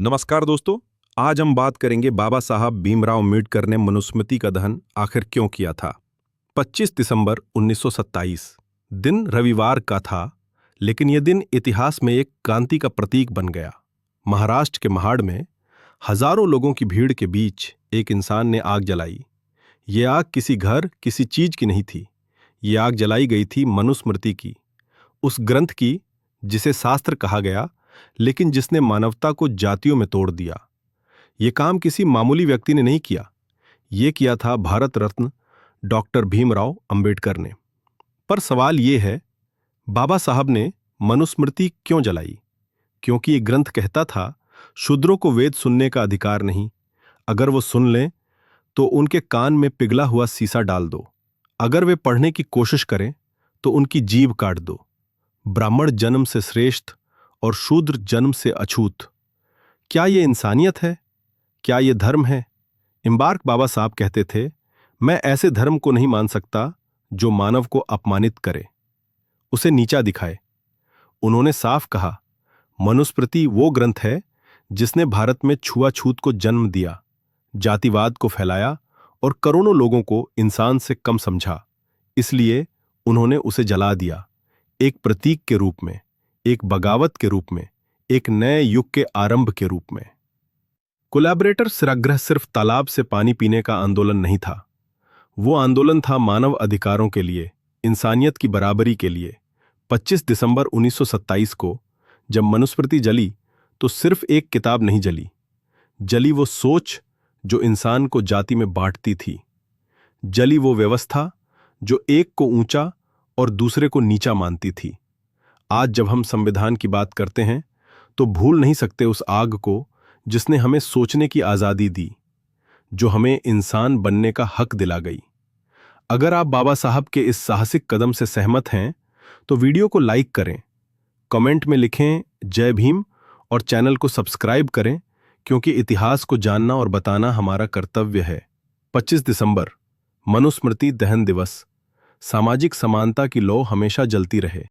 नमस्कार दोस्तों। आज हम बात करेंगे बाबा साहब भीमराव अम्बेडकर ने मनुस्मृति का दहन आखिर क्यों किया था। 25 दिसंबर 1927 दिन रविवार का था, लेकिन यह दिन इतिहास में एक क्रांति का प्रतीक बन गया। महाराष्ट्र के महाड़ में हजारों लोगों की भीड़ के बीच एक इंसान ने आग जलाई। ये आग किसी घर किसी चीज की नहीं थी। ये आग जलाई गई थी मनुस्मृति की, उस ग्रंथ की जिसे शास्त्र कहा गया, लेकिन जिसने मानवता को जातियों में तोड़ दिया। यह काम किसी मामूली व्यक्ति ने नहीं किया, यह किया था भारत रत्न डॉक्टर भीमराव अंबेडकर ने। पर सवाल यह है, बाबा साहब ने मनुस्मृति क्यों जलाई? क्योंकि यह ग्रंथ कहता था, शूद्रों को वेद सुनने का अधिकार नहीं। अगर वो सुन लें तो उनके कान में पिघला हुआ शीशा डाल दो। अगर वे पढ़ने की कोशिश करें तो उनकी जीभ काट दो। ब्राह्मण जन्म से श्रेष्ठ और शूद्र जन्म से अछूत। क्या यह इंसानियत है? क्या यह धर्म है? इम्बार्क बाबा साहब कहते थे, मैं ऐसे धर्म को नहीं मान सकता जो मानव को अपमानित करे, उसे नीचा दिखाए। उन्होंने साफ कहा, मनुस्मृति वो ग्रंथ है जिसने भारत में छुआछूत को जन्म दिया, जातिवाद को फैलाया और करोड़ों लोगों को इंसान से कम समझा। इसलिए उन्होंने उसे जला दिया, एक प्रतीक के रूप में, एक बगावत के रूप में, एक नए युग के आरंभ के रूप में। कोलैबोरेटर सत्याग्रह सिर्फ तालाब से पानी पीने का आंदोलन नहीं था। वो आंदोलन था मानव अधिकारों के लिए, इंसानियत की बराबरी के लिए। 25 दिसंबर 1927 को जब मनुस्मृति जली तो सिर्फ एक किताब नहीं जली, जली वो सोच जो इंसान को जाति में बांटती थी। जली वो व्यवस्था जो एक को ऊंचा और दूसरे को नीचा मानती थी। आज जब हम संविधान की बात करते हैं तो भूल नहीं सकते उस आग को जिसने हमें सोचने की आज़ादी दी, जो हमें इंसान बनने का हक दिला गई। अगर आप बाबा साहब के इस साहसिक कदम से सहमत हैं तो वीडियो को लाइक करें, कमेंट में लिखें जय भीम और चैनल को सब्सक्राइब करें, क्योंकि इतिहास को जानना और बताना हमारा कर्तव्य है। 25 दिसंबर मनुस्मृति दहन दिवस। सामाजिक समानता की लौ हमेशा जलती रहे।